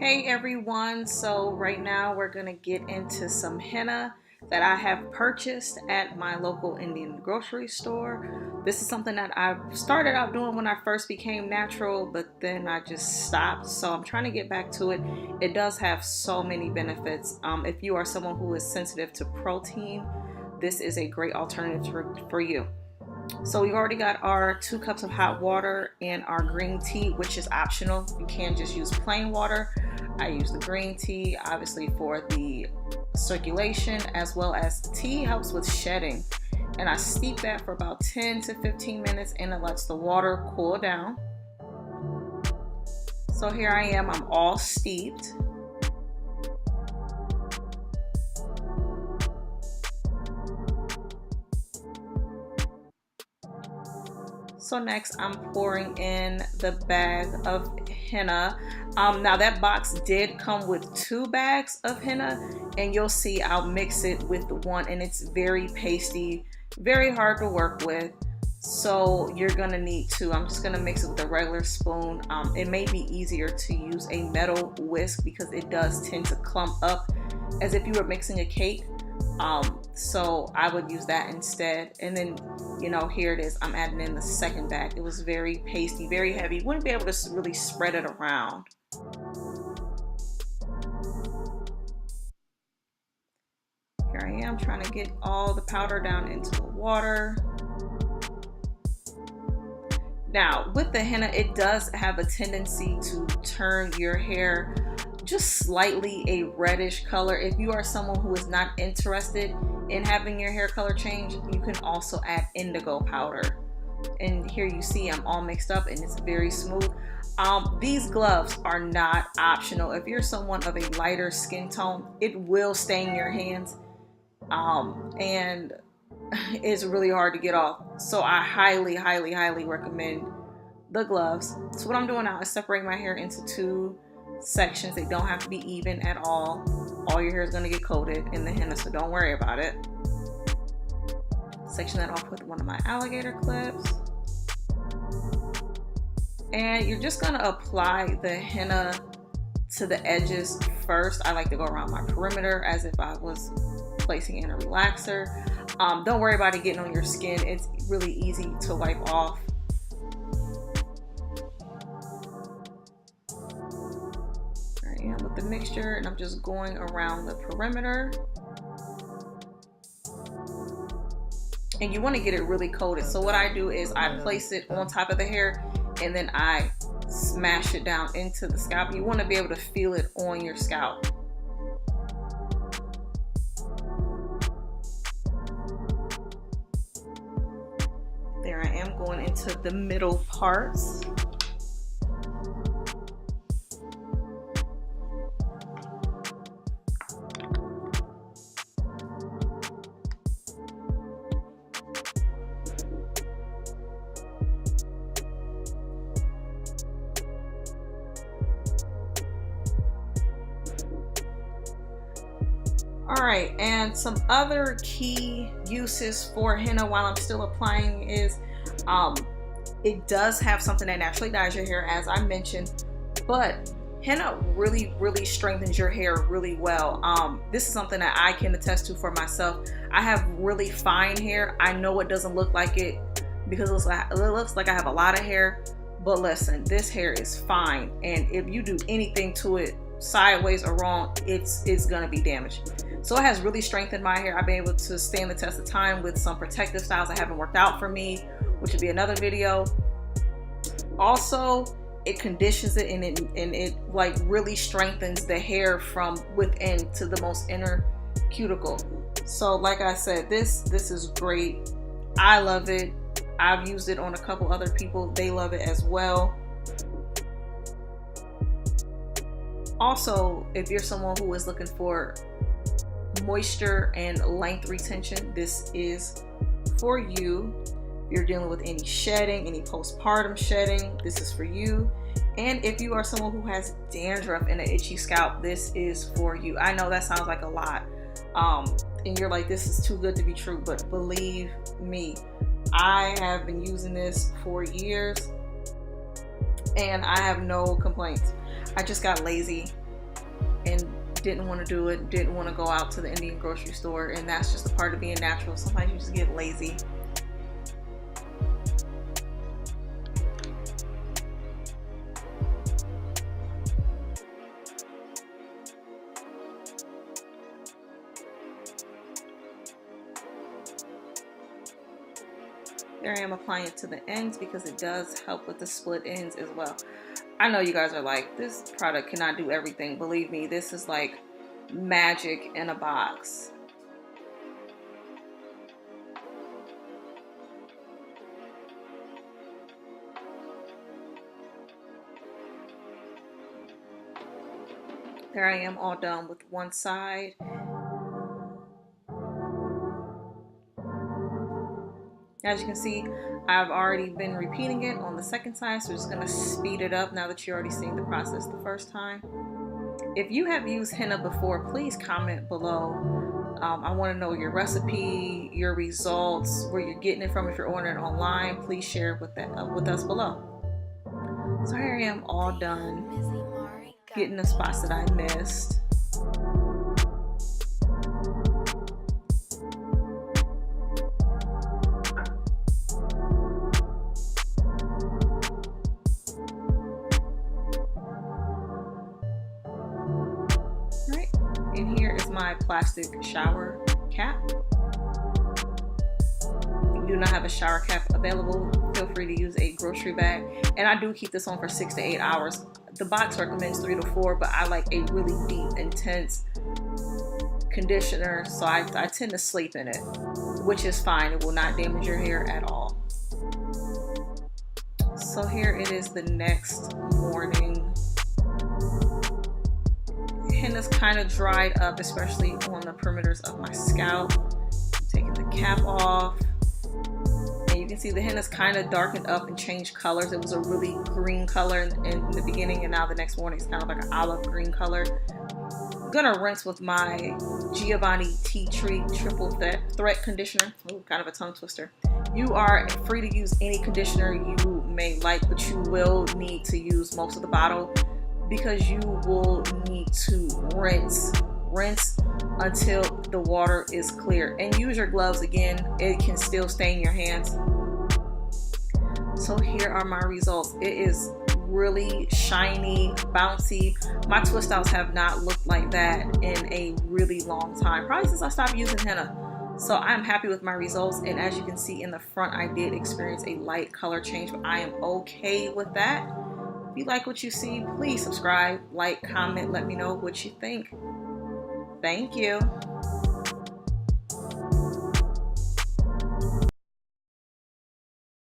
Hey everyone, so right now we're going to get into some henna that I have purchased at my local Indian grocery store. This is something that I started out doing when I first became natural, but then I just stopped. So I'm trying to get back to it. It does have so many benefits. If you are someone who is sensitive to protein, this is a great alternative for you. So we've already got our 2 cups of hot water and our green tea, which is optional. You can just use plain water. I use the green tea obviously for the circulation, as well as tea helps with shedding. And I steep that for about 10 to 15 minutes and it lets the water cool down. So here I am, I'm all steeped. So next I'm pouring in the bag of henna. Now that box did come with 2 bags of henna, and you'll see I'll mix it with the one, and it's very pasty, very hard to work with. So you're gonna need to, I'm just gonna mix it with a regular spoon. It may be easier to use a metal whisk because it does tend to clump up as if you were mixing a cake. So I would use that instead. And then, here it is. I'm adding in the second bag. It was very pasty, very heavy. Wouldn't be able to really spread it around. Here I am trying to get all the powder down into the water. Now, with the henna, it does have a tendency to turn your hair just slightly a reddish color. If you are someone who is not interested in having your hair color change, you can also add indigo powder. And here you see I'm all mixed up and it's very smooth. These gloves are not optional. If you're someone of a lighter skin tone, it will stain your hands. And it's really hard to get off. So I highly recommend the gloves. So what I'm doing now is separating my hair into 2 sections. They don't have to be even at all. All your hair is going to get coated in the henna, so don't worry about it. Section that off with one of my alligator clips. And you're just going to apply the henna to the edges first. I like to go around my perimeter as if I was placing in a relaxer. Don't worry about it getting on your skin. It's really easy to wipe off. With the mixture, and I'm just going around the perimeter, and you want to get it really coated. So what I do is I place it on top of the hair and then I smash it down into the scalp. You want to be able to feel it on your scalp. There I am going into the middle parts. Alright, and some other key uses for henna while I'm still applying is it does have something that naturally dyes your hair, as I mentioned, but henna really strengthens your hair really well. This is something that I can attest to for myself. I have really fine hair. I know it doesn't look like it because it looks like I have a lot of hair, but listen, this hair is fine, and if you do anything to it sideways or wrong, it's gonna be damaged. So it has really strengthened my hair. I've been able to stand the test of time with some protective styles that haven't worked out for me, which would be another video. Also, it conditions it and it like really strengthens the hair from within to the most inner cuticle. So like I said, this is great. I love it. I've used it on a couple other people. They love it as well. Also, if you're someone who is looking for moisture and length retention, this is for you. If you're dealing with any shedding, any postpartum shedding, this is for you. And if you are someone who has dandruff and an itchy scalp, this is for you. I know that sounds like a lot, and you're like, this is too good to be true, but believe me, I have been using this for years and I have no complaints. I just got lazy didn't want to do it, didn't want to go out to the Indian grocery store, and that's just a part of being natural. Sometimes you just get lazy. There I am applying it to the ends because it does help with the split ends as well. I know you guys are like, this product cannot do everything. Believe me, this is like magic in a box. There I am all done with one side. As you can see, I've already been repeating it on the second side, so we're just going to speed it up now that you're already seeing the process the first time. If you have used henna before, please comment below. I want to know your recipe, your results, where you're getting it from. If you're ordering it online, please share it with us below. So here I am all done, getting the spots that I missed. And here is my plastic shower cap. If you do not have a shower cap available, feel free to use a grocery bag. And I do keep this on for 6 to 8 hours. The box recommends 3 to 4, but I like a really deep, intense conditioner, so I tend to sleep in it, which is fine. It will not damage your hair at all. So here it is the next morning. Henna's kind of dried up, especially on the perimeters of my scalp. I'm taking the cap off, and you can see the henna's kind of darkened up and changed colors. It was a really green color in the beginning, and now the next morning it's kind of like an olive green color. I'm gonna rinse with my Giovanni Tea Tree Triple Threat Conditioner. Ooh, kind of a tongue twister. You are free to use any conditioner you may like, but you will need to use most of the bottle, because you will need to rinse until the water is clear. And use your gloves again, it can still stain your hands. So here are my results. It is really shiny, bouncy. My twist outs have not looked like that in a really long time, probably since I stopped using henna. So I'm happy with my results, and as you can see in the front, I did experience a light color change, but I am okay with that. If you like what you see, please subscribe, like, comment, let me know what you think. Thank you.